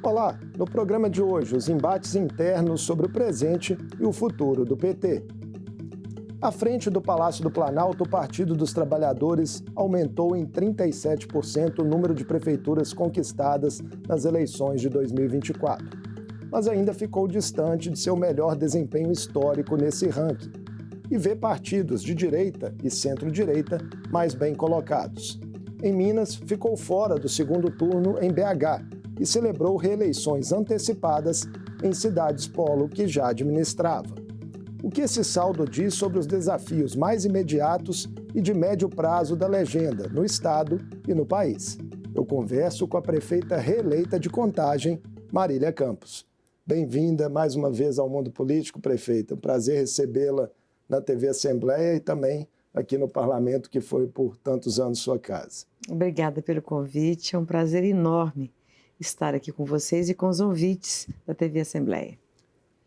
Olá, no programa de hoje, os embates internos sobre o presente e o futuro do PT. À frente do Palácio do Planalto, o Partido dos Trabalhadores aumentou em 37% o número de prefeituras conquistadas nas eleições de 2024, mas ainda ficou distante de seu melhor desempenho histórico nesse ranking e vê partidos de direita e centro-direita mais bem colocados. Em Minas, ficou fora do segundo turno em BH e celebrou reeleições antecipadas em cidades polo que já administrava. O que esse saldo diz sobre os desafios mais imediatos e de médio prazo da legenda no estado e no país? Eu converso com a prefeita reeleita de Contagem, Marília Campos. Bem-vinda mais uma vez ao Mundo Político, prefeita. Um prazer recebê-la na TV Assembleia e também aqui no Parlamento, que foi por tantos anos sua casa. Obrigada pelo convite, é um prazer enorme estar aqui com vocês e com os ouvintes da TV Assembleia.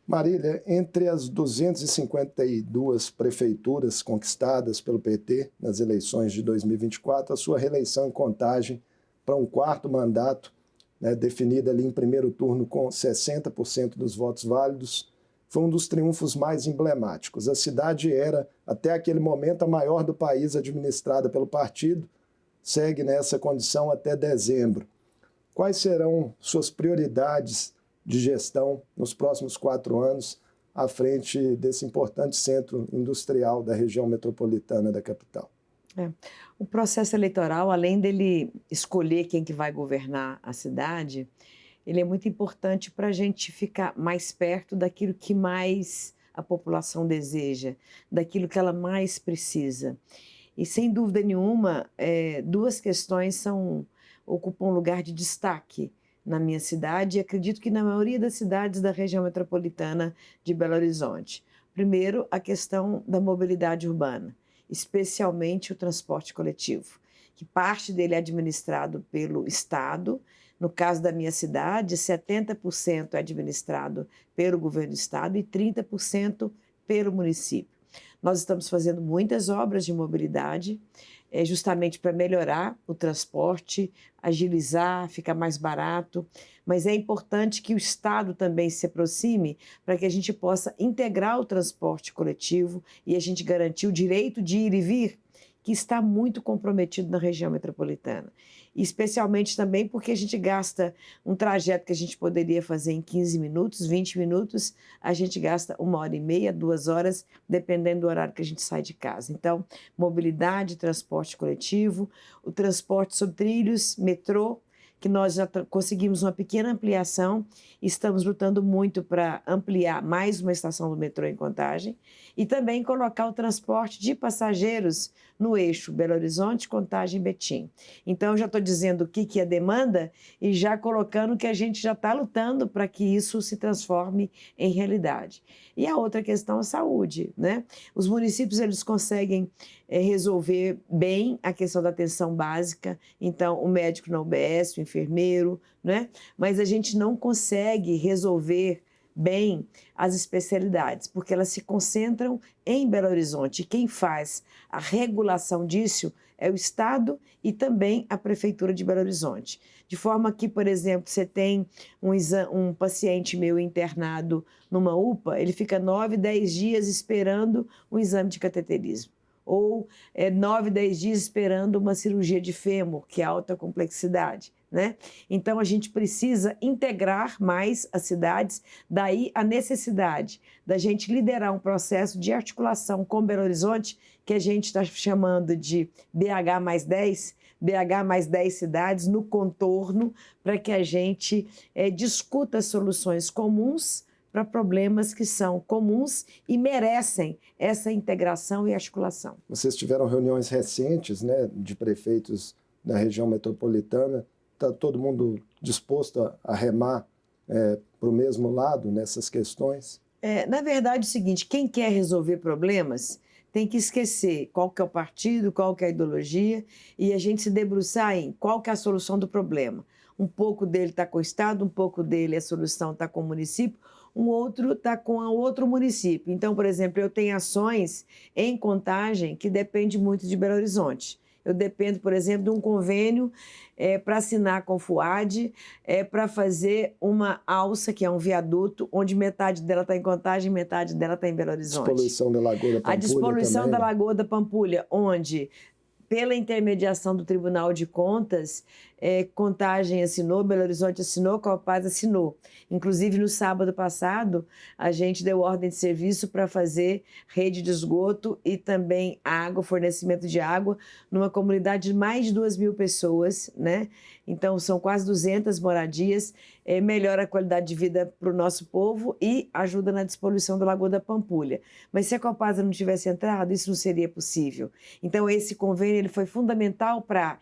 Marília, entre as 252 prefeituras conquistadas pelo PT nas eleições de 2024, a sua reeleição em Contagem para um quarto mandato, definida ali em primeiro turno com 60% dos votos válidos, foi um dos triunfos mais emblemáticos. A cidade era, até aquele momento, a maior do país administrada pelo partido, segue nessa condição até dezembro. Quais serão suas prioridades de gestão nos próximos 4 anos à frente desse importante centro industrial da região metropolitana da capital? O processo eleitoral, além dele escolher quem que vai governar a cidade, ele é muito importante para a gente ficar mais perto daquilo que mais a população deseja, daquilo que ela mais precisa. E, sem dúvida nenhuma, duas questões ocupam um lugar de destaque na minha cidade e acredito que na maioria das cidades da região metropolitana de Belo Horizonte. Primeiro, a questão da mobilidade urbana, especialmente o transporte coletivo, que parte dele é administrado pelo Estado. No caso da minha cidade, 70% é administrado pelo governo do Estado e 30% pelo município. Nós estamos fazendo muitas obras de mobilidade, justamente para melhorar o transporte, agilizar, ficar mais barato, mas é importante que o Estado também se aproxime para que a gente possa integrar o transporte coletivo e a gente garantir o direito de ir e vir, que está muito comprometido na região metropolitana. E especialmente também porque a gente gasta um trajeto que a gente poderia fazer em 15 minutos, 20 minutos, a gente gasta 1h30, 2 horas, dependendo do horário que a gente sai de casa. Então, mobilidade, transporte coletivo, o transporte sobre trilhos, metrô, que nós já conseguimos uma pequena ampliação, estamos lutando muito para ampliar mais uma estação do metrô em Contagem e também colocar o transporte de passageiros no eixo Belo Horizonte, Contagem e Betim. Então, eu já estou dizendo o que é demanda e já colocando que a gente já está lutando para que isso se transforme em realidade. E a outra questão é a saúde, né? Os municípios, eles conseguem resolver bem a questão da atenção básica, então o médico na UBS, o enfermeiro, né? Mas a gente não consegue resolver bem as especialidades, porque elas se concentram em Belo Horizonte. E quem faz a regulação disso é o Estado e também a Prefeitura de Belo Horizonte. De forma que, por exemplo, você tem um paciente meu internado numa UPA, ele fica 9, 10 dias esperando um exame de cateterismo. Ou 9, 10 dias esperando uma cirurgia de fêmur, que é alta complexidade, né? Então, a gente precisa integrar mais as cidades, daí a necessidade da gente liderar um processo de articulação com Belo Horizonte, que a gente está chamando de BH mais 10, BH mais 10 cidades no contorno, para que a gente discuta soluções comuns para problemas que são comuns e merecem essa integração e articulação. Vocês tiveram reuniões recentes, de prefeitos da região metropolitana. Está todo mundo disposto a remar para o mesmo lado nessas questões? Na verdade, é o seguinte, quem quer resolver problemas tem que esquecer qual que é o partido, qual que é a ideologia e a gente se debruçar em qual que é a solução do problema. Um pouco dele está com o Estado, um pouco dele a solução está com o município, um outro está com o outro município. Então, por exemplo, eu tenho ações em Contagem que dependem muito de Belo Horizonte. Eu dependo, por exemplo, de um convênio para assinar com o FUAD, para fazer uma alça, que é um viaduto, onde metade dela está em Contagem, metade dela está em Belo Horizonte. Despoluição da Lagoa da Pampulha. A despoluição também, da né? Lagoa da Pampulha, onde, pela intermediação do Tribunal de Contas, Contagem assinou, Belo Horizonte assinou, Copasa assinou. Inclusive, no sábado passado, a gente deu ordem de serviço para fazer rede de esgoto e também água, fornecimento de água, numa comunidade de mais de 2.000 pessoas, né? Então, são quase 200 moradias, melhora a qualidade de vida para o nosso povo e ajuda na despoluição da Lagoa da Pampulha. Mas se a Copasa não tivesse entrado, isso não seria possível. Então, esse convênio ele foi fundamental para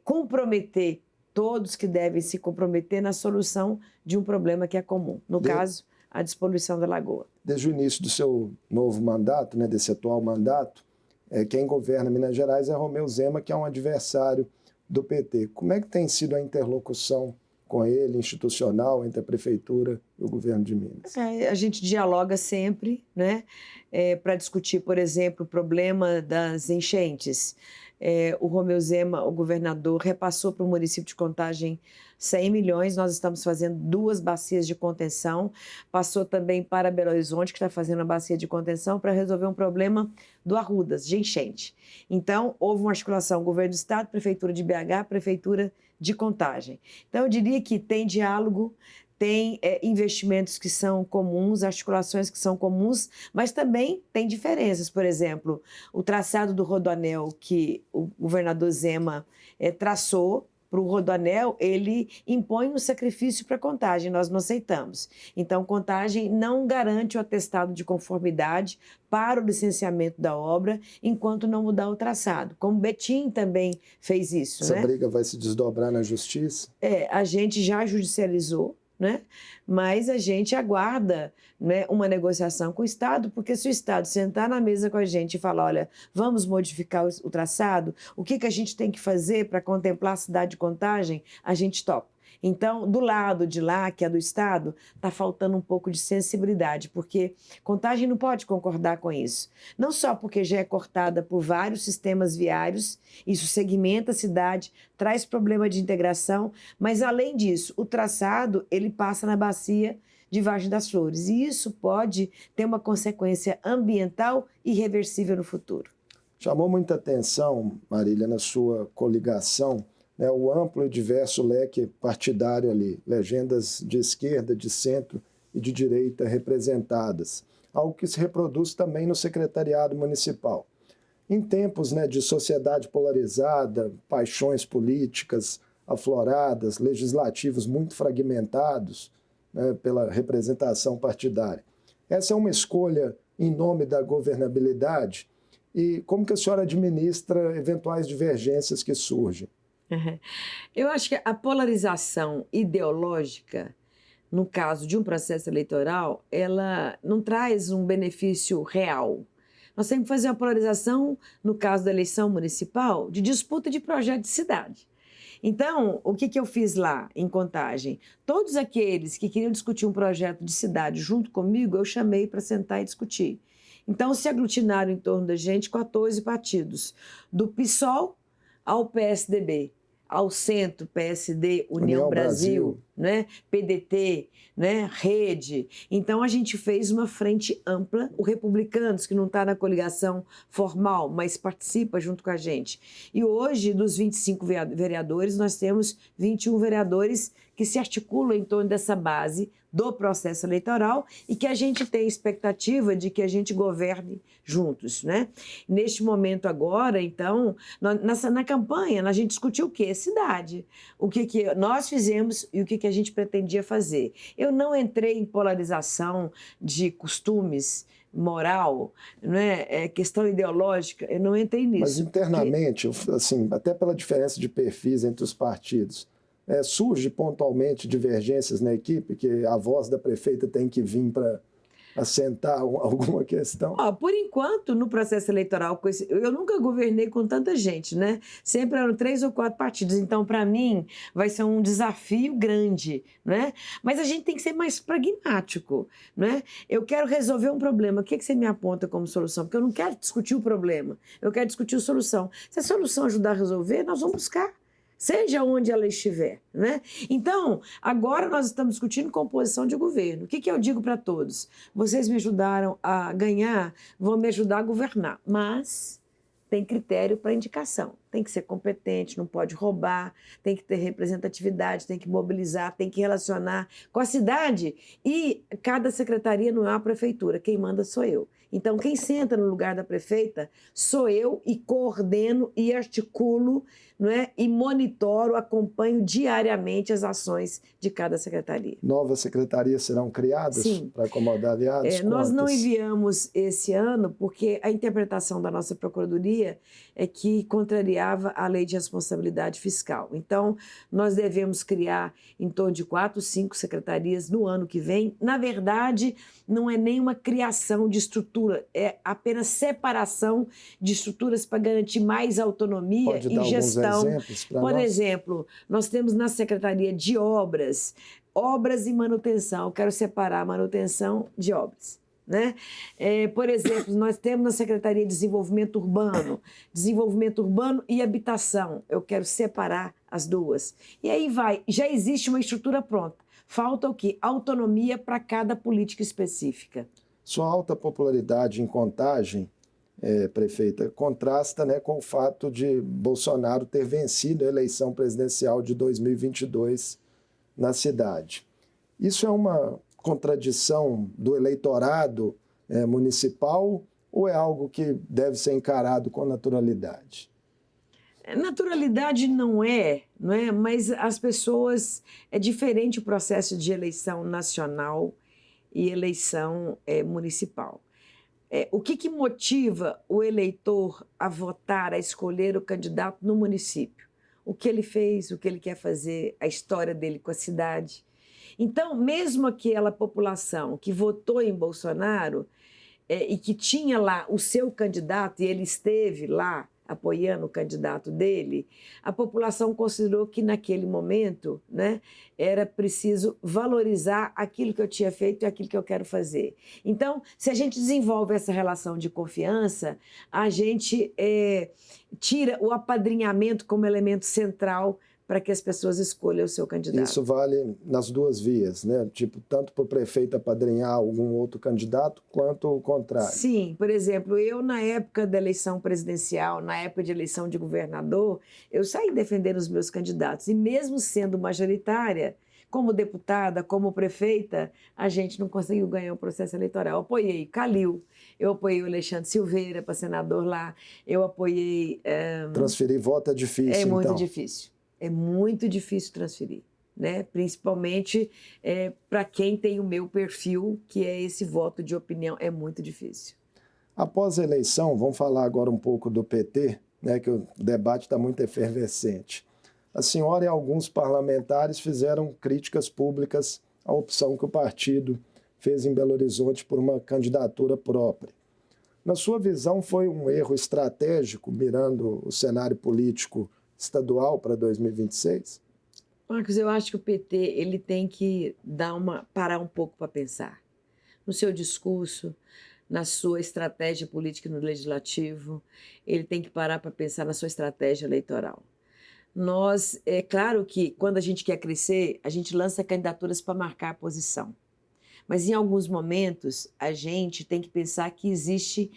comprometer todos que devem se comprometer na solução de um problema que é comum. No caso, a despoluição da lagoa. Desde o início do seu novo mandato, né, desse atual mandato, quem governa Minas Gerais é Romeu Zema, que é um adversário do PT. Como é que tem sido a interlocução com ele, institucional, entre a Prefeitura e o governo de Minas? A gente dialoga sempre, né, para discutir, por exemplo, o problema das enchentes. O Romeu Zema, o governador, repassou para o município de Contagem 100 milhões, nós estamos fazendo 2 bacias de contenção, passou também para Belo Horizonte, que está fazendo uma bacia de contenção para resolver um problema do Arrudas, de enchente. Então, houve uma articulação, governo do Estado, Prefeitura de BH, Prefeitura de Contagem. Então, eu diria que tem diálogo, tem investimentos que são comuns, articulações que são comuns, mas também tem diferenças. Por exemplo, o traçado do Rodoanel que o governador Zema traçou para o Rodoanel, ele impõe um sacrifício para Contagem, nós não aceitamos. Então, Contagem não garante o atestado de conformidade para o licenciamento da obra, enquanto não mudar o traçado. Como Betim também fez isso. Essa briga vai se desdobrar na justiça? A gente já judicializou, né? Mas a gente aguarda, né, uma negociação com o Estado, porque se o Estado sentar na mesa com a gente e falar, olha, vamos modificar o traçado, o que a gente tem que fazer para contemplar a cidade de Contagem, a gente topa. Então, do lado de lá, que é do Estado, está faltando um pouco de sensibilidade, porque Contagem não pode concordar com isso. Não só porque já é cortada por vários sistemas viários, isso segmenta a cidade, traz problema de integração, mas, além disso, o traçado ele passa na bacia de Vargem das Flores, e isso pode ter uma consequência ambiental irreversível no futuro. Chamou muita atenção, Marília, na sua coligação, o amplo e diverso leque partidário ali, legendas de esquerda, de centro e de direita representadas, algo que se reproduz também no secretariado municipal. Em tempos de sociedade polarizada, paixões políticas afloradas, legislativos muito fragmentados pela representação partidária. Essa é uma escolha em nome da governabilidade e como que a senhora administra eventuais divergências que surgem? Eu acho que a polarização ideológica, no caso de um processo eleitoral, ela não traz um benefício real. Nós temos que fazer uma polarização, no caso da eleição municipal, de disputa de projeto de cidade. Então, o que eu fiz lá em Contagem? Todos aqueles que queriam discutir um projeto de cidade junto comigo, eu chamei para sentar e discutir. Então, se aglutinaram em torno da gente 14 partidos, do PSOL ao PSDB, ao Centro, PSD, União Brasil, né? PDT, né? Rede. Então, a gente fez uma frente ampla. O Republicanos, que não está na coligação formal, mas participa junto com a gente. E hoje, dos 25 vereadores, nós temos 21 vereadores que se articulam em torno dessa base do processo eleitoral e que a gente tem expectativa de que a gente governe juntos, né? Neste momento agora, então, na campanha, a gente discutiu o quê? Cidade. O que nós fizemos e o que a gente pretendia fazer. Eu não entrei em polarização de costumes, moral, né? Questão ideológica, eu não entrei nisso. Mas internamente, assim, até pela diferença de perfis entre os partidos, surge pontualmente divergências na equipe, que a voz da prefeita tem que vir para assentar alguma questão? Por enquanto, no processo eleitoral, eu nunca governei com tanta gente, né? Sempre eram 3 ou 4 partidos. Então, para mim, vai ser um desafio grande, né? Mas a gente tem que ser mais pragmático, né? Eu quero resolver um problema. O que você me aponta como solução? Porque eu não quero discutir o problema, eu quero discutir a solução. Se a solução ajudar a resolver, nós vamos buscar. Seja onde ela estiver, né? Então, agora nós estamos discutindo composição de governo. O que eu digo para todos? Vocês me ajudaram a ganhar, vão me ajudar a governar, mas tem critério para indicação. Tem que ser competente, não pode roubar, tem que ter representatividade, tem que mobilizar, tem que relacionar com a cidade. E cada secretaria não é uma prefeitura, quem manda sou eu. Então, quem senta no lugar da prefeita sou eu e coordeno e articulo, não é? E monitoro, acompanho diariamente as ações de cada secretaria. Novas secretarias serão criadas para acomodar aliados? Nós não enviamos esse ano porque a interpretação da nossa Procuradoria é que contrariava a lei de responsabilidade fiscal. Então, nós devemos criar em torno de 4, 5 secretarias no ano que vem. Na verdade, não é nenhuma criação de estrutura, é apenas separação de estruturas para garantir mais autonomia e gestão. Por exemplo, nós temos na Secretaria de Obras e manutenção. Eu quero separar manutenção de obras, né? Por exemplo, nós temos na Secretaria de Desenvolvimento Urbano e Habitação. Eu quero separar as duas. E aí vai, já existe uma estrutura pronta. Falta o quê? Autonomia para cada política específica. Sua alta popularidade em Contagem, prefeita, contrasta, né, com o fato de Bolsonaro ter vencido a eleição presidencial de 2022 na cidade. Isso é uma contradição do eleitorado municipal ou é algo que deve ser encarado com naturalidade? Naturalidade não é, mas as pessoas... É diferente o processo de eleição nacional e eleição municipal. O que motiva o eleitor a votar, a escolher o candidato no município? O que ele fez, o que ele quer fazer, a história dele com a cidade. Então, mesmo aquela população que votou em Bolsonaro e que tinha lá o seu candidato e ele esteve lá apoiando o candidato dele, a população considerou que naquele momento, né, era preciso valorizar aquilo que eu tinha feito e aquilo que eu quero fazer. Então, se a gente desenvolve essa relação de confiança, a gente tira o apadrinhamento como elemento central para que as pessoas escolham o seu candidato. Isso vale nas duas vias, né? Tipo, tanto para o prefeito apadrinhar algum outro candidato, quanto o contrário. Sim, por exemplo, eu na época da eleição presidencial, na época de eleição de governador, eu saí defendendo os meus candidatos. E mesmo sendo majoritária, como deputada, como prefeita, a gente não conseguiu ganhar o processo eleitoral. Eu apoiei Calil, eu apoiei o Alexandre Silveira para senador lá, eu apoiei... Transferir voto é difícil, então. É muito difícil. É muito difícil transferir, né? Principalmente para quem tem o meu perfil, que é esse voto de opinião, é muito difícil. Após a eleição, vamos falar agora um pouco do PT, né, que o debate está muito efervescente. A senhora e alguns parlamentares fizeram críticas públicas à opção que o partido fez em Belo Horizonte por uma candidatura própria. Na sua visão, foi um erro estratégico, mirando o cenário político estadual para 2026? Marcos, eu acho que o PT ele tem que parar um pouco para pensar. No seu discurso, na sua estratégia política no legislativo, ele tem que parar para pensar na sua estratégia eleitoral. É claro que quando a gente quer crescer, a gente lança candidaturas para marcar a posição. Mas em alguns momentos, a gente tem que pensar que existe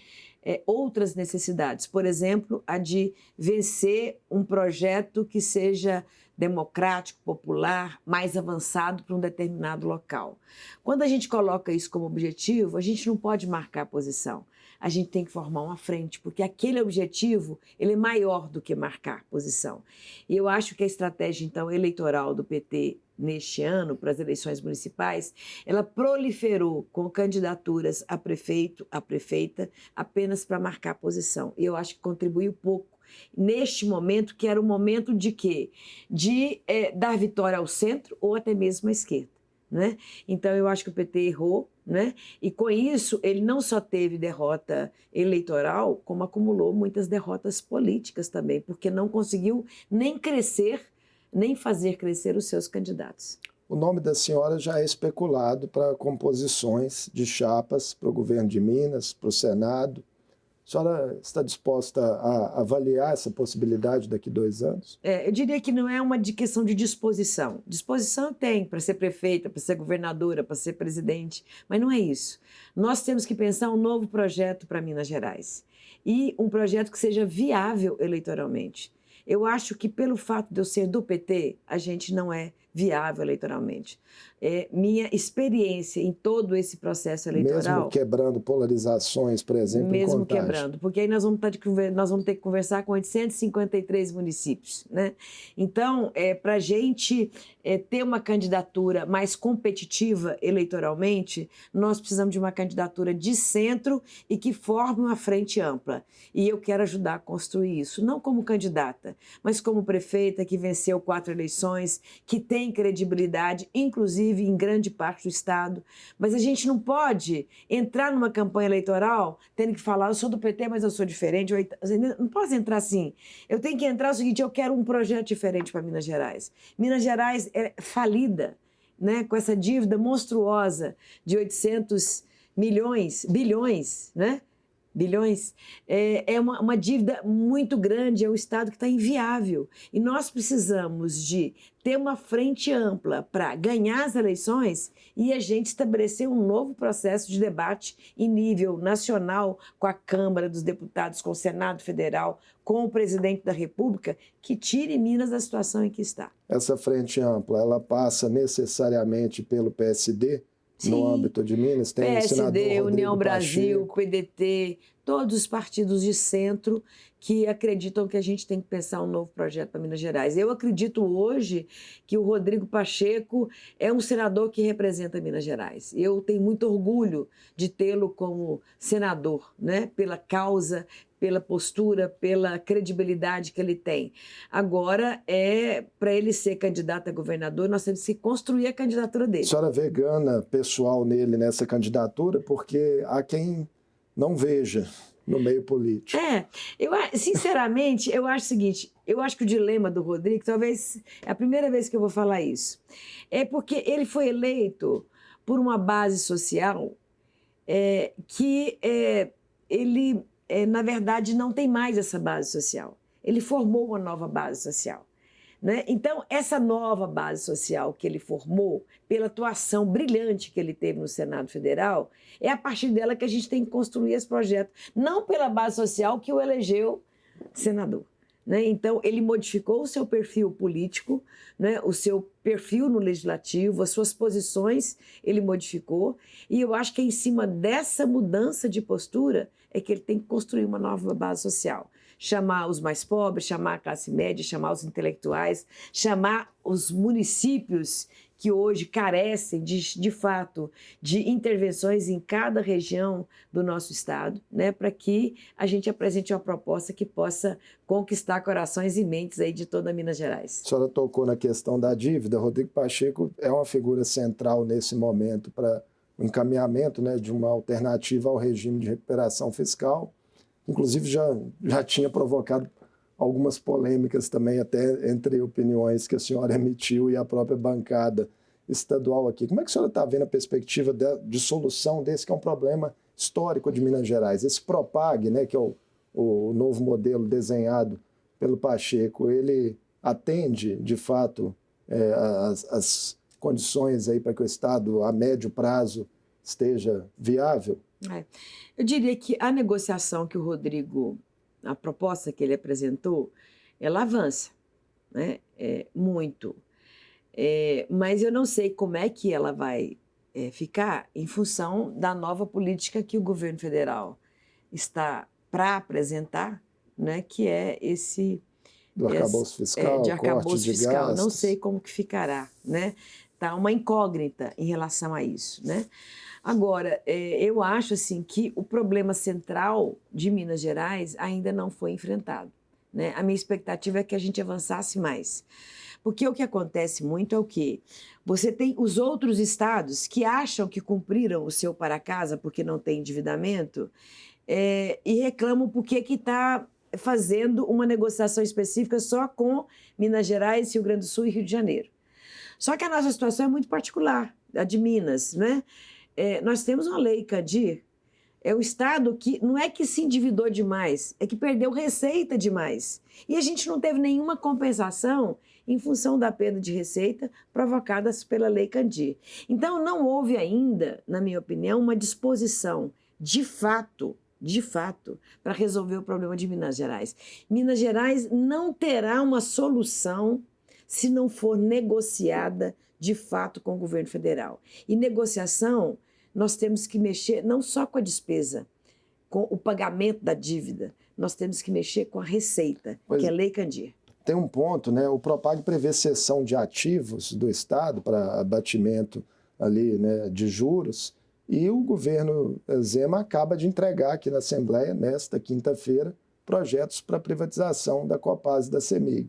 outras necessidades. Por exemplo, a de vencer um projeto que seja democrático, popular, mais avançado para um determinado local. Quando a gente coloca isso como objetivo, a gente não pode marcar a posição. A gente tem que formar uma frente, porque aquele objetivo ele é maior do que marcar posição. E eu acho que a estratégia, então, eleitoral do PT neste ano, para as eleições municipais, ela proliferou com candidaturas a prefeito, a prefeita, apenas para marcar posição. E eu acho que contribuiu pouco neste momento, que era o momento de quê? De dar vitória ao centro ou até mesmo à esquerda. né? Então, eu acho que o PT errou, né? E com isso, ele não só teve derrota eleitoral, como acumulou muitas derrotas políticas também, porque não conseguiu nem crescer, nem fazer crescer os seus candidatos. O nome da senhora já é especulado para composições de chapas para o governo de Minas, para o Senado. A senhora está disposta a avaliar essa possibilidade daqui a 2 anos? Eu diria que não é uma questão de disposição. Disposição tem para ser prefeita, para ser governadora, para ser presidente, mas não é isso. Nós temos que pensar um novo projeto para Minas Gerais e um projeto que seja viável eleitoralmente. Eu acho que pelo fato de eu ser do PT, a gente não é viável eleitoralmente. Minha experiência em todo esse processo eleitoral... Mesmo quebrando polarizações, por exemplo, mesmo em Contagem. quebrando, porque aí nós vamos ter que conversar com 853 municípios, né? Então, para a gente ter uma candidatura mais competitiva eleitoralmente, nós precisamos de uma candidatura de centro e que forme uma frente ampla. E eu quero ajudar a construir isso, não como candidata, mas como prefeita que venceu 4 eleições, que tem credibilidade, inclusive em grande parte do Estado. Mas a gente não pode entrar numa campanha eleitoral tendo que falar, eu sou do PT, mas eu sou diferente. Não posso entrar assim. Eu tenho que entrar o seguinte, eu quero um projeto diferente para Minas Gerais. Minas Gerais é falida, né, com essa dívida monstruosa de 800 bilhões, né? Bilhões, é uma dívida muito grande, é um Estado que está inviável. E nós precisamos de ter uma frente ampla para ganhar as eleições e a gente estabelecer um novo processo de debate em nível nacional, com a Câmara dos Deputados, com o Senado Federal, com o Presidente da República, que tire Minas da situação em que está. Essa frente ampla, ela passa necessariamente pelo PSD? Sim, no âmbito de Minas, tem PSD, o senador Rodrigo União Brasil, Pacheco. PDT, todos os partidos de centro que acreditam que a gente tem que pensar um novo projeto para Minas Gerais. Eu acredito hoje que o Rodrigo Pacheco é um senador que representa Minas Gerais. Eu tenho muito orgulho de tê-lo como senador, né? Pela causa, pela postura, pela credibilidade que ele tem. Agora, para ele ser candidato a governador, nós temos que construir a candidatura dele. A senhora vê gana pessoal nele nessa candidatura, porque há quem não veja no meio político. Sinceramente, eu acho o seguinte, eu acho que o dilema do Rodrigo, talvez é a primeira vez que eu vou falar isso, é porque ele foi eleito por uma base social que ele... na verdade, não tem mais essa base social. Ele formou uma nova base social, né? Então, essa nova base social que ele formou, pela atuação brilhante que ele teve no Senado Federal, é a partir dela que a gente tem que construir esse projeto, não pela base social que o elegeu senador, né? Então, ele modificou o seu perfil político, né? O seu perfil no legislativo, as suas posições ele modificou, e eu acho que é em cima dessa mudança de postura é que ele tem que construir uma nova base social. Chamar os mais pobres, chamar a classe média, chamar os intelectuais, chamar os municípios que hoje carecem, de fato, de intervenções em cada região do nosso estado, né, para que a gente apresente uma proposta que possa conquistar corações e mentes aí de toda Minas Gerais. A senhora tocou na questão da dívida. Rodrigo Pacheco é uma figura central nesse momento para o encaminhamento, né, de uma alternativa ao regime de recuperação fiscal. Inclusive, já tinha provocado algumas polêmicas também, até entre opiniões que a senhora emitiu e a própria bancada estadual aqui. Como é que a senhora está vendo a perspectiva de solução desse, que é um problema histórico de Minas Gerais? Esse Propag, né, que é o novo modelo desenhado pelo Pacheco, ele atende, de fato, as condições aí para que o Estado, a médio prazo, esteja viável? Eu diria que a negociação que o Rodrigo, a proposta que ele apresentou, ela avança, né? Muito. Mas eu não sei como é que ela vai ficar em função da nova política que o governo federal está para apresentar, né? Que é esse... Do arcabouço fiscal, de arcabouço corte de fiscal. gastos. Não sei como que ficará, né? Tá uma incógnita em relação a isso, né? Agora, eu acho assim que o problema central de Minas Gerais ainda não foi enfrentado, né? A minha expectativa é que a gente avançasse mais, Porque o que acontece muito é o quê? Você tem os outros estados que acham que cumpriram o seu para casa porque não tem endividamento, e reclamam porque que está fazendo uma negociação específica só com Minas Gerais, Rio Grande do Sul e Rio de Janeiro. Só que a nossa situação é muito particular, a de Minas, né? Nós temos uma lei Candir, é o Estado que não é que se endividou demais, é que perdeu receita demais. E a gente não teve nenhuma compensação em função da perda de receita provocada pela Lei Candir. Então, não houve ainda, na minha opinião, uma disposição de fato, para resolver o problema de Minas Gerais. Minas Gerais não terá uma solução se não for negociada de fato com o governo federal. E negociação, nós temos que mexer não só com a despesa, com o pagamento da dívida, nós temos que mexer com a receita, que é a Lei Candir. Tem um ponto, né? O Propag prevê cessão de ativos do Estado para abatimento ali, né, de juros, e o governo Zema acaba de entregar aqui na Assembleia, nesta quinta-feira, projetos para privatização da Copasa e da CEMIG,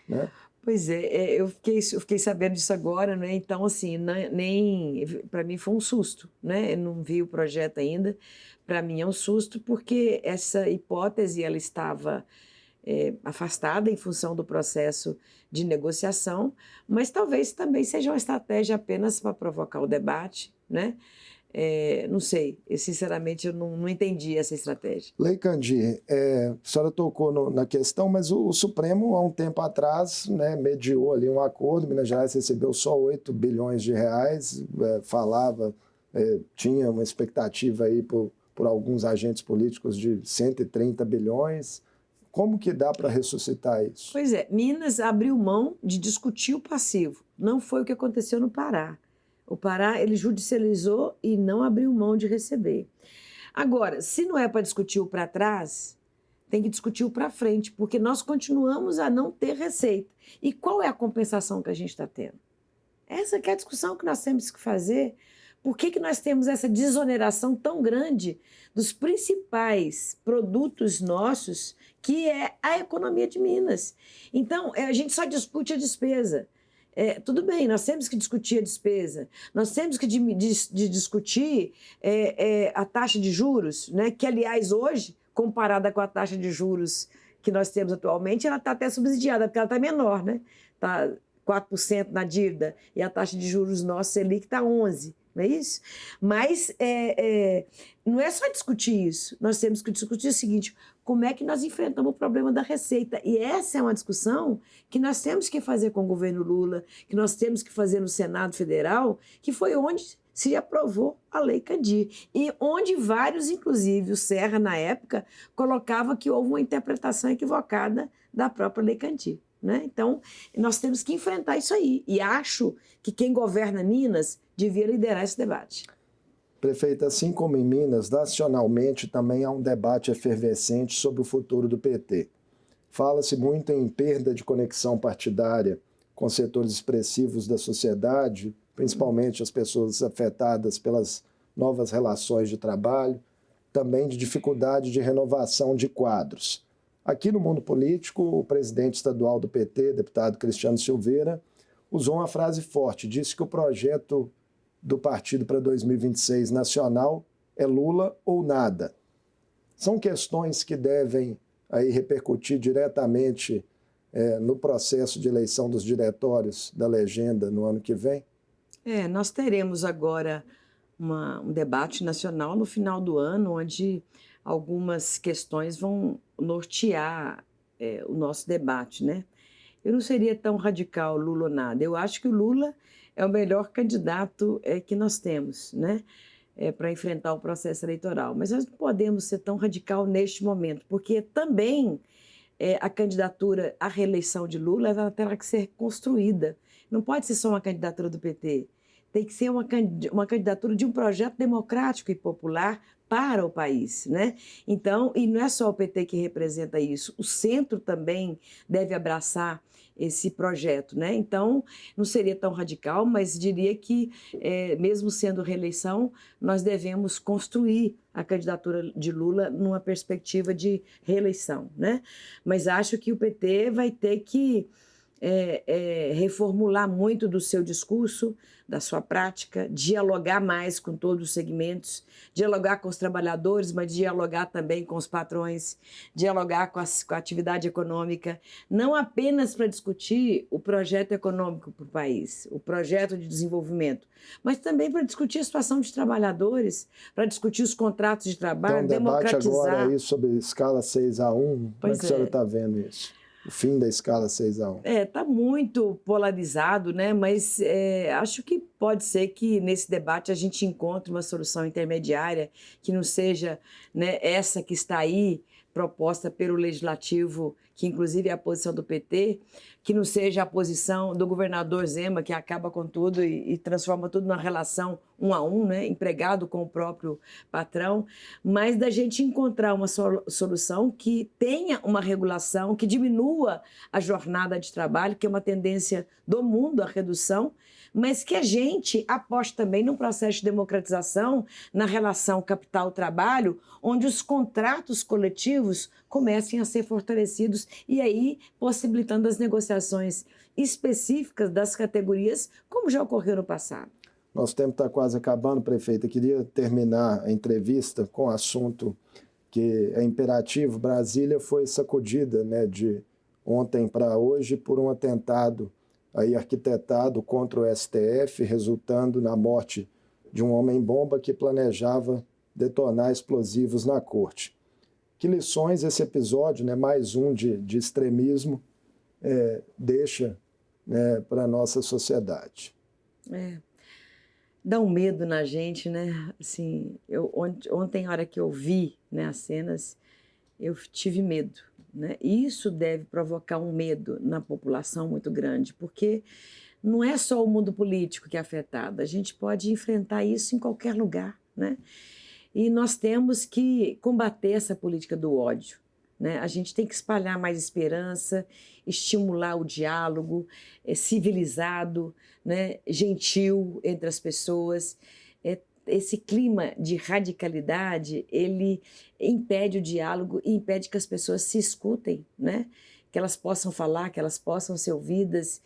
né? Pois é, eu fiquei sabendo disso agora, né? Então, assim, nem para mim foi um susto, né? Eu não vi o projeto ainda. Para mim é um susto porque essa hipótese ela estava afastada em função do processo de negociação, mas talvez também seja uma estratégia apenas para provocar o debate, né? Não sei, sinceramente eu não entendi essa estratégia. Lei Candir, a senhora tocou na questão, mas o Supremo, há um tempo atrás, né, mediou ali um acordo, Minas Gerais recebeu só 8 bilhões de reais, tinha uma expectativa aí por alguns agentes políticos de 130 bilhões. Como que dá para ressuscitar isso? Pois é, Minas abriu mão de discutir o passivo, não foi o que aconteceu no Pará. O Pará, ele judicializou e não abriu mão de receber. Agora, se não é para discutir o para trás, tem que discutir o para frente, porque nós continuamos a não ter receita. E qual é a compensação que a gente está tendo? Essa que é a discussão que nós temos que fazer. Por que nós temos essa desoneração tão grande dos principais produtos nossos, que é a economia de Minas? Então, a gente só discute a despesa. Tudo bem, nós temos que discutir a despesa, nós temos que discutir a taxa de juros, né? Que, aliás, hoje, comparada com a taxa de juros que nós temos atualmente, ela está até subsidiada, porque ela está menor, né? Está 4% na dívida e a taxa de juros nossa Selic está 11%. Não é isso? Mas não é só discutir isso, nós temos que discutir o seguinte: como é que nós enfrentamos o problema da receita? E essa é uma discussão que nós temos que fazer com o governo Lula, que nós temos que fazer no Senado Federal, que foi onde se aprovou a Lei Candir. E onde vários, inclusive o Serra, na época, colocava que houve uma interpretação equivocada da própria Lei Candir, né? Então, nós temos que enfrentar isso aí. E acho que quem governa Minas devia liderar esse debate. Prefeita, assim como em Minas, nacionalmente também há um debate efervescente sobre o futuro do PT. Fala-se muito em perda de conexão partidária com setores expressivos da sociedade, principalmente as pessoas afetadas pelas novas relações de trabalho, também de dificuldade de renovação de quadros. Aqui no mundo político, o presidente estadual do PT, deputado Cristiano Silveira, usou uma frase forte, disse que o projeto do partido para 2026 nacional é Lula ou nada. São questões que devem aí repercutir diretamente no processo de eleição dos diretórios da legenda no ano que vem? Nós teremos agora um debate nacional no final do ano, onde algumas questões vão nortear o nosso debate, né? Eu não seria tão radical Lula ou nada. Eu acho que o Lula é o melhor candidato que nós temos, né? Para enfrentar o processo eleitoral. Mas nós não podemos ser tão radical neste momento, porque também a candidatura à reeleição de Lula ela terá que ser construída. Não pode ser só uma candidatura do PT. Tem que ser uma candidatura de um projeto democrático e popular para o país, né? Então, e não é só o PT que representa isso, o centro também deve abraçar esse projeto, né? Então, não seria tão radical, mas diria que, mesmo sendo reeleição, nós devemos construir a candidatura de Lula numa perspectiva de reeleição, né? Mas acho que o PT vai ter que reformular muito do seu discurso, da sua prática, dialogar mais com todos os segmentos, dialogar com os trabalhadores, mas dialogar também com os patrões, dialogar com a atividade econômica, não apenas para discutir o projeto econômico para o país, o projeto de desenvolvimento, mas também para discutir a situação dos trabalhadores, para discutir os contratos de trabalho, então, democratizar. Debate agora aí sobre escala 6-1, como é que a senhora está vendo isso? O fim da escala 6-1. Está muito polarizado, né? Mas acho que pode ser que nesse debate a gente encontre uma solução intermediária que não seja, né, essa que está aí proposta pelo Legislativo, que inclusive é a posição do PT, que não seja a posição do governador Zema, que acaba com tudo e transforma tudo numa relação 1 a 1, né, empregado com o próprio patrão, mas da gente encontrar uma solução que tenha uma regulação, que diminua a jornada de trabalho, que é uma tendência do mundo, a redução, mas que a gente aposte também num processo de democratização na relação capital-trabalho, onde os contratos coletivos comecem a ser fortalecidos e aí possibilitando as negociações específicas das categorias, como já ocorreu no passado. Nosso tempo está quase acabando, prefeita. Eu queria terminar a entrevista com o assunto que é imperativo. Brasília foi sacudida, né, de ontem para hoje por um atentado aí arquitetado contra o STF, resultando na morte de um homem-bomba que planejava detonar explosivos na corte. Que lições esse episódio, né, mais um de extremismo, deixa, né, para a nossa sociedade? Dá um medo na gente, né? Assim, ontem, na hora que eu vi, né, as cenas, eu tive medo, né? E isso deve provocar um medo na população muito grande, porque não é só o mundo político que é afetado, a gente pode enfrentar isso em qualquer lugar, né? E nós temos que combater essa política do ódio, né? A gente tem que espalhar mais esperança, estimular o diálogo civilizado, né? Gentil entre as pessoas. Esse clima de radicalidade, ele impede o diálogo e impede que as pessoas se escutem, né? Que elas possam falar, que elas possam ser ouvidas.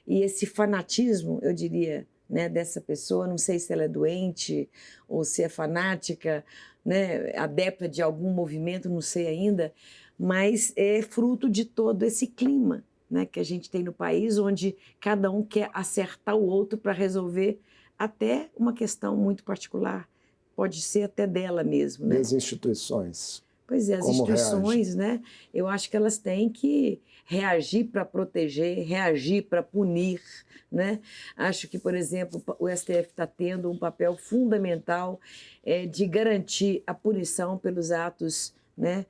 E esse fanatismo, eu diria, né, dessa pessoa, não sei se ela é doente ou se é fanática, né, adepta de algum movimento, não sei ainda, mas é fruto de todo esse clima, né, que a gente tem no país, onde cada um quer acertar o outro para resolver até uma questão muito particular, pode ser até dela mesmo, né? E as instituições? Pois é, as instituições, né? Eu acho que elas têm que reagir para proteger, reagir para punir, né? Acho que, por exemplo, o STF está tendo um papel fundamental de garantir a punição pelos atos, né?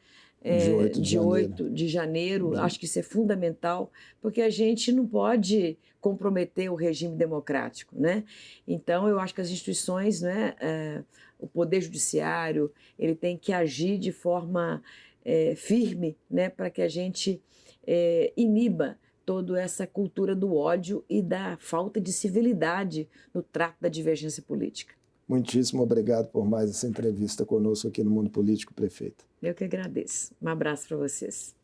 De 8 de janeiro, acho que isso é fundamental, porque a gente não pode comprometer o regime democrático, né? Então, eu acho que as instituições, né, o Poder Judiciário, ele tem que agir de forma firme, né, para que a gente iniba toda essa cultura do ódio e da falta de civilidade no trato da divergência política. Muitíssimo obrigado por mais essa entrevista conosco aqui no Mundo Político, prefeita. Eu que agradeço. Um abraço para vocês.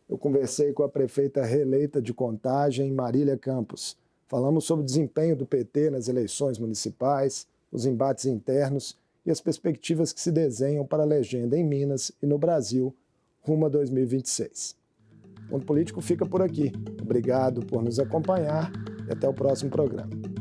Eu conversei com a prefeita reeleita de Contagem, Marília Campos. Falamos sobre o desempenho do PT nas eleições municipais, os embates internos e as perspectivas que se desenham para a legenda em Minas e no Brasil, rumo a 2026. O Mundo Político fica por aqui. Obrigado por nos acompanhar e até o próximo programa.